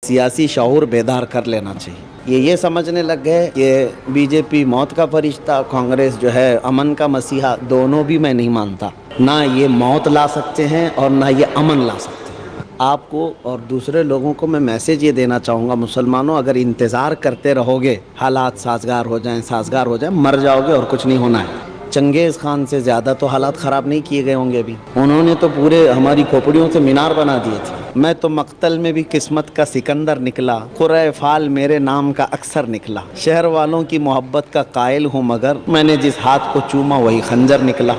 सियासी शऊर बेदार कर लेना चाहिए। ये समझने लग गए कि बीजेपी मौत का फरिश्ता, कांग्रेस जो है अमन का मसीहा, दोनों भी मैं नहीं मानता। ना ये मौत ला सकते हैं और ना ये अमन ला सकते हैं। आपको और दूसरे लोगों को मैं मैसेज ये देना चाहूँगा, मुसलमानों, अगर इंतज़ार करते रहोगे हालात साजगार हो जाएं, मर जाओगे और कुछ नहीं होना है। चंगेज़ खान से ज़्यादा तो हालात ख़राब नहीं किए गए होंगे अभी। उन्होंने तो पूरे हमारी खोपड़ियों से मीनार बना दिए थे। मैं तो मक्तल में भी किस्मत का सिकंदर निकला, खुरे फाल मेरे नाम का अक्सर निकला। शहर वालों की मोहब्बत का कायल हूँ मगर मैंने जिस हाथ को चूमा वही खंजर निकला।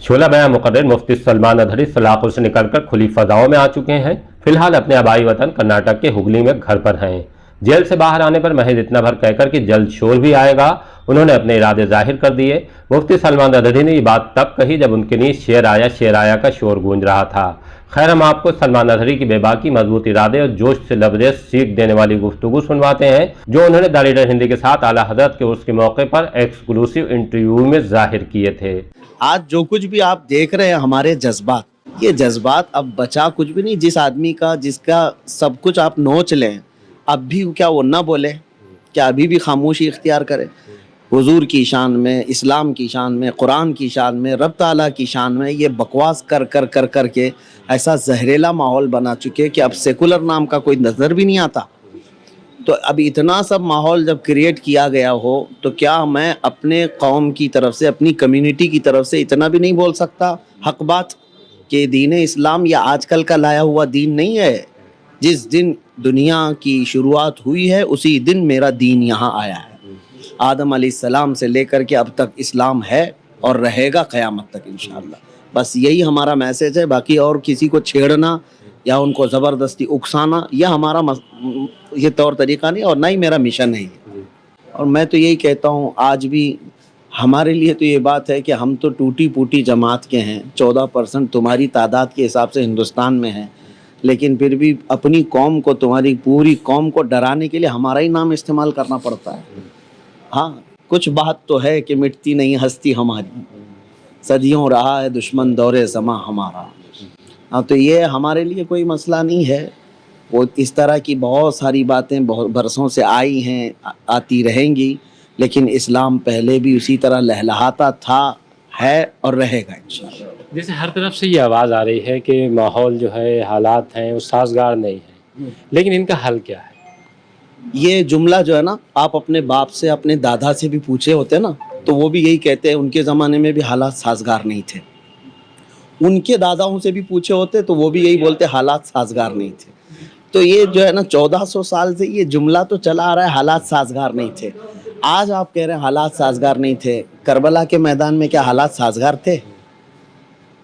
शोला बयां मुकर्रर मुफ्ती सलमान अदहरी सलाखों से निकलकर खुली फजाओं में आ चुके हैं। फिलहाल अपने आबाई वतन कर्नाटक के हुगली में घर पर हैं। जेल से बाहर आने पर महज इतना भर कहकर कि जल्द शोर भी आएगा, उन्होंने अपने इरादे जाहिर कर दिए। मुफ्ती सलमान अदहरी ने ये बात तब कही जब उनके नीचे शेर आया का शोर गूंज रहा था। खैर, हम आपको सलमान अदहरी की बेबाकी, मजबूत इरादे और जोश से लबरेज सीख देने वाली गुफ्तगू सुनवाते हैं जो उन्होंने द लीडर हिंदी के साथ आला हजरत के उर्स के मौके पर एक्सक्लूसिव इंटरव्यू में जाहिर किए थे। आज जो कुछ भी आप देख रहे हैं हमारे जज्बात, ये जज्बात अब बचा कुछ भी नहीं। जिस आदमी का जिसका सब कुछ आप नोच लें, अब भी क्या वो ना बोले? क्या अभी भी खामोशी इख्तियार करे? हुजूर की शान में, इस्लाम की शान में, कुरान की शान में, रब ताला की शान में ये बकवास कर के ऐसा जहरीला माहौल बना चुके कि अब सेकुलर नाम का कोई नज़र भी नहीं आता। तो अब इतना सब माहौल जब क्रिएट किया गया हो तो क्या मैं अपने कौम की तरफ से, अपनी कम्युनिटी की तरफ से इतना भी नहीं बोल सकता हक बात कि दीन इस्लाम या आजकल का लाया हुआ दीन नहीं है। जिस दिन दुनिया की शुरुआत हुई है उसी दिन मेरा दीन यहाँ आया है। आदम अलैहिस्सलाम से लेकर के अब तक इस्लाम है और रहेगा क़यामत तक इंशाअल्लाह। बस यही हमारा मैसेज है। बाकी और किसी को छेड़ना या उनको ज़बरदस्ती उकसाना यह हमारा ये तौर तरीक़ा नहीं और ना ही मेरा मिशन है। और मैं तो यही कहता हूँ, आज भी हमारे लिए तो ये बात है कि हम तो टूटी फूटी जमात के हैं। 14% तुम्हारी तादाद के हिसाब से हिंदुस्तान में है, लेकिन फिर भी अपनी कौम को, तुम्हारी पूरी कौम को डराने के लिए हमारा ही नाम इस्तेमाल करना पड़ता है। हाँ, कुछ बात तो है कि मिटती नहीं हस्ती हमारी, सदियों रहा है दुश्मन दौरे ज़मा हमारा। हाँ, तो ये हमारे लिए कोई मसला नहीं है। वो इस तरह की बहुत सारी बातें बहुत बरसों से आई हैं, आती रहेंगी, लेकिन इस्लाम पहले भी उसी तरह लहलहाता था, है और रहेगा इंशाअल्लाह। जैसे हर तरफ से ये आवाज़ आ रही है कि माहौल जो है, हालात हैं वो साजगार नहीं है, लेकिन इनका हल क्या है? ये जुमला जो है ना, आप अपने बाप से, अपने दादा से भी पूछे होते ना तो वो भी यही कहते हैं। उनके ज़माने में भी हालात साजगार नहीं थे। उनके दादाओं से भी पूछे होते तो वो भी यही बोलते, हालात साजगार नहीं थे। तो ये जो है ना, 1400 साल से ये जुमला तो चला आ रहा है, हालात साजगार नहीं थे। आज आप कह रहे हैं हालात साजगार नहीं थे। करबला के मैदान में क्या हालात साजगार थे?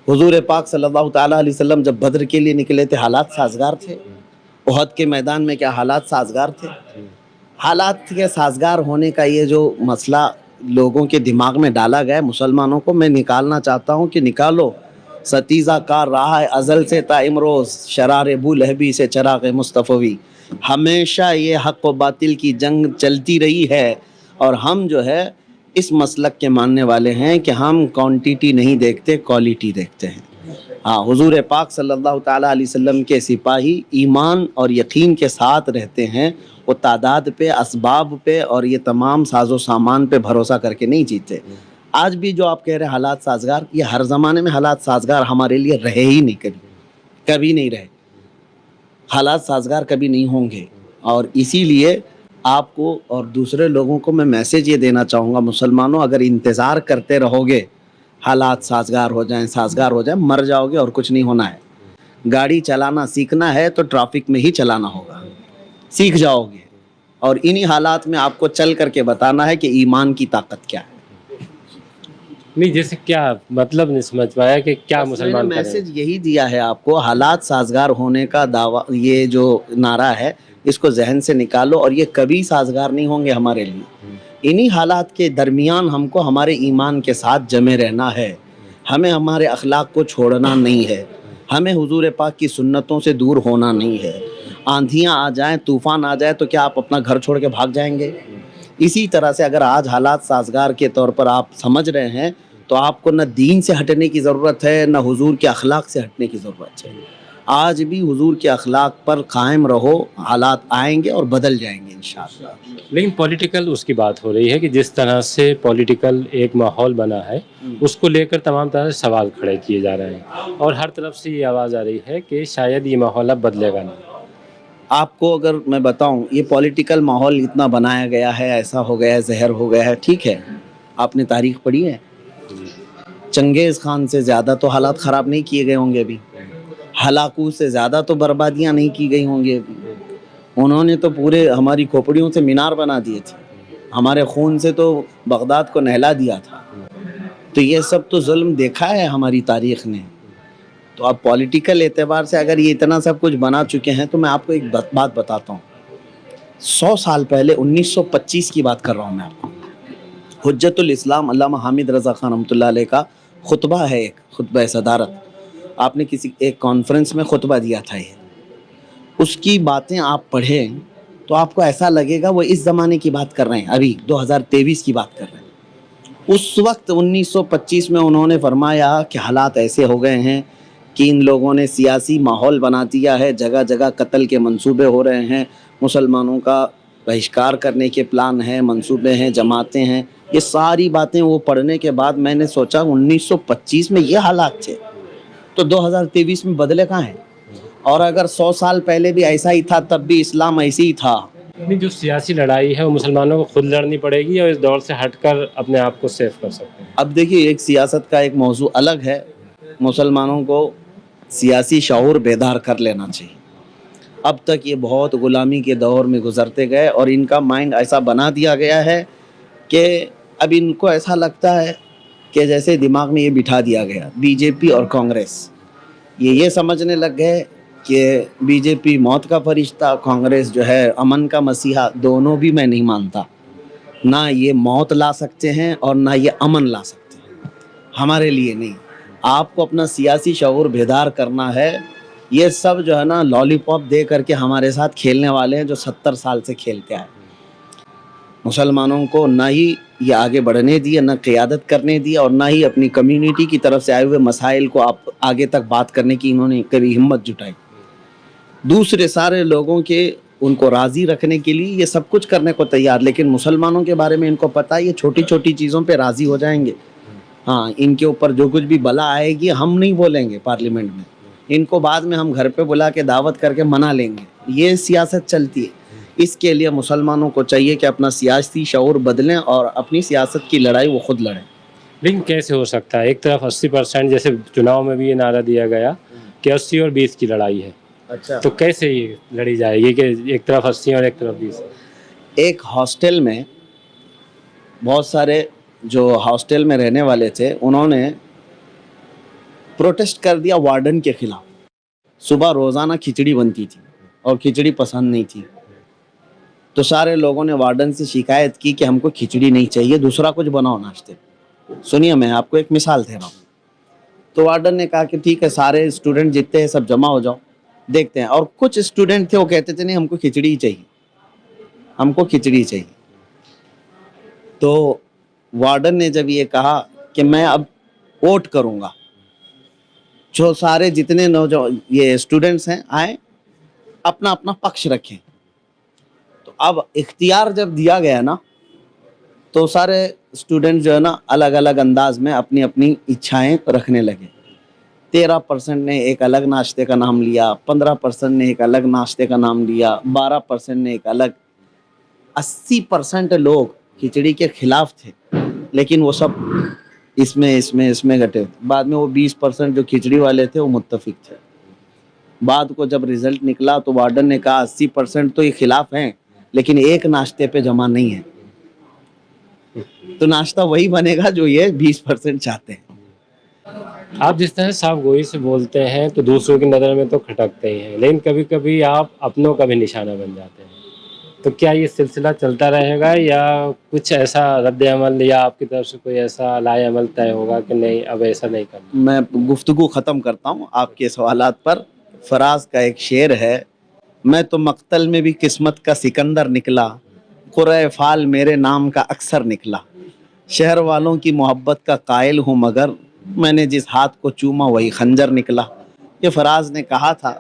हुजूर पाक सल्लल्लाहु ताला अलैहि वसल्लम जब बद्र के लिए निकले थे, हालात साजगार थे? उहद के मैदान में क्या हालात साजगार थे? हालात के साजगार होने का ये जो मसला लोगों के दिमाग में डाला गया है, मुसलमानों को मैं निकालना चाहता हूँ कि निकालो। सतीज़ा कार रहा है अज़ल से ता इमरोज़, शरार बू लहबी से चराग़ मुस्तफ़वी। हमेशा ये हक़ व बातिल की जंग चलती रही है और हम जो है इस मसलक के मानने वाले हैं कि हम क्वांटिटी नहीं देखते, क्वालिटी देखते हैं। हाँ, हुजूर पाक सल्लल्लाहु ताला अलैहि वसल्लम के सिपाही ईमान और यकीन के साथ रहते हैं। वो तादाद पे, असबाब पे और ये तमाम साजो सामान पे भरोसा करके नहीं जीते। आज भी जो आप कह रहे हैं हालात साजगार, ये हर ज़माने में हालात साजगार हमारे लिए रहे ही नहीं, कभी नहीं रहे। हालात साजगार कभी नहीं होंगे। और इसीलिए आपको और दूसरे लोगों को मैं मैसेज ये देना चाहूँगा, मुसलमानों, अगर इंतज़ार करते रहोगे हालात साजगार हो जाएं, मर जाओगे और कुछ नहीं होना है। गाड़ी चलाना सीखना है तो ट्रैफिक में ही चलाना होगा, सीख जाओगे। और इन्हीं हालात में आपको चल करके बताना है कि ईमान की ताकत क्या है। नहीं, जैसे क्या मतलब नहीं समझ पाया कि क्या मुसलमान करें? मैसेज यही दिया है आपको, हालात साजगार होने का दावा, ये जो नारा है इसको जहन से निकालो और ये कभी साजगार नहीं होंगे हमारे लिए। इन्हीं हालात के दरमियान हमको हमारे ईमान के साथ जमे रहना है। हमें हमारे अखलाक को छोड़ना नहीं है। हमें हुजूर पाक की सुन्नतों से दूर होना नहीं है। आंधियाँ आ जाएं, तूफ़ान आ जाए तो क्या आप अपना घर छोड़ के भाग जाएंगे? इसी तरह से अगर आज हालात साजगार के तौर पर आप समझ रहे हैं तो आपको न दीन से हटने की ज़रूरत है, न हुजूर के अखलाक से हटने की ज़रूरत है। آج بھی حضور کے اخلاق پر قائم رہو, حالات آئیں گے اور بدل جائیں گے انشاءاللہ. لیکن پولیٹیکل اس کی بات ہو رہی ہے کہ جس طرح سے پولیٹیکل ایک ماحول بنا ہے اس کو لے کر تمام طرح سے سوال کھڑے کیے جا رہے ہیں, اور ہر طرف سے یہ آواز آ رہی ہے کہ شاید یہ ماحول اب بدلے گا نہیں. آپ کو اگر میں بتاؤں, یہ پولیٹیکل ماحول اتنا بنایا گیا ہے, ایسا ہو گیا ہے, زہر ہو گیا ہے, ٹھیک ہے, آپ نے تاریخ پڑھی ہے, چنگیز خان سے زیادہ تو حالات خراب نہیں کیے گئے ہوں گے ابھی, ہلاکو سے زیادہ تو بربادیاں نہیں کی گئی ہوں گی ابھی. انہوں نے تو پورے ہماری کھوپڑیوں سے مینار بنا دیے تھے, ہمارے خون سے تو بغداد کو نہلا دیا تھا. تو یہ سب تو ظلم دیکھا ہے ہماری تاریخ نے. تو اب پولیٹیکل اعتبار سے اگر یہ اتنا سب کچھ بنا چکے ہیں, تو میں آپ کو ایک بات بتاتا ہوں. 100 سال پہلے 1925 کی بات کر رہا ہوں میں آپ کو, حجت الاسلام علامہ حامد رضا خان رحمۃ اللہ علیہ کا خطبہ ہے, ایک خطبہ صدارت. آپ نے کسی ایک کانفرنس میں خطبہ دیا تھا, یہ اس کی باتیں آپ پڑھیں تو آپ کو ایسا لگے گا وہ اس زمانے کی بات کر رہے ہیں, ابھی 2023 کی بات کر رہے ہیں. اس وقت 1925 میں انہوں نے فرمایا کہ حالات ایسے ہو گئے ہیں کہ ان لوگوں نے سیاسی ماحول بنا دیا ہے, جگہ جگہ قتل کے منصوبے ہو رہے ہیں, مسلمانوں کا بہشکار کرنے کے پلان ہیں, منصوبے ہیں, جماعتیں ہیں. یہ ساری باتیں وہ پڑھنے کے بعد میں نے سوچا 1925 میں یہ حالات تھے تو 2023 میں بدلے کہاں ہیں؟ اور اگر 100 سال پہلے بھی ایسا ہی تھا تب بھی اسلام ایسے ہی تھا. نہیں, جو سیاسی لڑائی ہے وہ مسلمانوں کو خود لڑنی پڑے گی اور اس دور سے ہٹ کر اپنے آپ کو سیف کر سکتے ہیں. اب دیکھیے, ایک سیاست کا ایک موضوع الگ ہے, مسلمانوں کو سیاسی شعور بیدار کر لینا چاہیے. اب تک یہ بہت غلامی کے دور میں گزرتے گئے اور ان کا مائنڈ ایسا بنا دیا گیا ہے کہ اب ان کو ایسا لگتا ہے کہ جیسے دماغ میں یہ بٹھا دیا گیا, بی جے پی اور کانگریس یہ سمجھنے لگ گئے کہ بی جے پی موت کا فرشتہ, کانگریس جو ہے امن کا مسیحا. دونوں بھی میں نہیں مانتا, نہ یہ موت لا سکتے ہیں اور نہ یہ امن لا سکتے ہیں, ہمارے لیے نہیں. آپ کو اپنا سیاسی شعور بیدار کرنا ہے. یہ سب جو ہے نا لالی پاپ دے کر کے ہمارے ساتھ کھیلنے والے ہیں جو 70 سال سے کھیلتے آئے. مسلمانوں کو نہ ہی یہ آگے بڑھنے دیا, نہ قیادت کرنے دیا, اور نہ ہی اپنی کمیونٹی کی طرف سے آئے ہوئے مسائل کو آپ آگے تک بات کرنے کی انہوں نے کبھی ہمت جٹائی. دوسرے سارے لوگوں کے ان کو راضی رکھنے کے لیے یہ سب کچھ کرنے کو تیار, لیکن مسلمانوں کے بارے میں ان کو پتہ ہے یہ چھوٹی چھوٹی چیزوں پہ راضی ہو جائیں گے. ہاں, ان کے اوپر جو کچھ بھی بلا آئے گی ہم نہیں بولیں گے پارلیمنٹ میں, ان کو بعد میں ہم گھر پہ بلا کے دعوت کر کے منا لیں گے. یہ سیاست چلتی ہے. اس کے لیے مسلمانوں کو چاہیے کہ اپنا سیاسی شعور بدلیں اور اپنی سیاست کی لڑائی وہ خود لڑیں. لیکن کیسے ہو سکتا ہے؟ ایک طرف 80%, جیسے چناؤ میں بھی یہ نعرہ دیا گیا کہ 80 اور 20 کی لڑائی ہے, اچھا, تو کیسے یہ لڑی جائے گی کہ ایک طرف 80 اور ایک طرف 20؟ ایک ہاسٹل میں بہت سارے جو ہاسٹل میں رہنے والے تھے انہوں نے پروٹیسٹ کر دیا وارڈن کے خلاف. صبح روزانہ کھچڑی بنتی تھی اور کھچڑی پسند نہیں تھی, تو سارے لوگوں نے وارڈن سے شکایت کی کہ ہم کو کھچڑی نہیں چاہیے, دوسرا کچھ بناؤ ناشتے. سنیے, میں آپ کو ایک مثال دے رہا ہوں. تو وارڈن نے کہا کہ ٹھیک ہے, سارے اسٹوڈنٹ جتنے ہیں سب جمع ہو جاؤ, دیکھتے ہیں. اور کچھ اسٹوڈنٹ تھے وہ کہتے تھے نہیں ہم کو کھچڑی ہی چاہیے, ہم کو کھچڑی چاہیے. تو وارڈن نے جب یہ کہا کہ میں اب ووٹ کروں گا, جو سارے جتنے نوجوان یہ اسٹوڈنٹس ہیں آئیں اپنا اپنا پکش رکھیں. تو اب اختیار جب دیا گیا نا تو سارے اسٹوڈنٹ جو ہے نا الگ الگ انداز میں اپنی اپنی اچھائیں رکھنے لگے. 13% نے ایک الگ ناشتے کا نام لیا, 15% نے ایک الگ ناشتے کا نام لیا, 12% نے ایک الگ. 80% لوگ کھچڑی کے خلاف تھے, لیکن وہ سب اس میں گٹے. بعد میں وہ 20% جو کھچڑی والے تھے وہ متفق تھے. بعد کو جب رزلٹ نکلا تو وارڈن نے کہا 80% تو یہ خلاف ہیں لیکن ایک ناشتے پہ جمع نہیں ہے, تو ناشتہ وہی بنے گا جو یہ 20% چاہتے ہیں. آپ جس طرح صاف گوئی سے بولتے ہیں تو دوسروں کی نظر میں تو کھٹکتے ہی ہیں, لیکن کبھی کبھی آپ اپنوں کا بھی نشانہ بن جاتے ہیں. تو کیا یہ سلسلہ چلتا رہے گا یا کچھ ایسا رد عمل یا آپ کی طرف سے کوئی ایسا لائے عمل طے ہوگا کہ نہیں اب ایسا نہیں کرنا؟ میں گفتگو ختم کرتا ہوں آپ کے سوالات پر. فراز کا ایک شعر ہے, میں تو مقتل میں بھی قسمت کا سکندر نکلا, قرۂ فال میرے نام کا اکثر نکلا, شہر والوں کی محبت کا قائل ہوں مگر میں نے جس ہاتھ کو چوما وہی خنجر نکلا. یہ فراز نے کہا تھا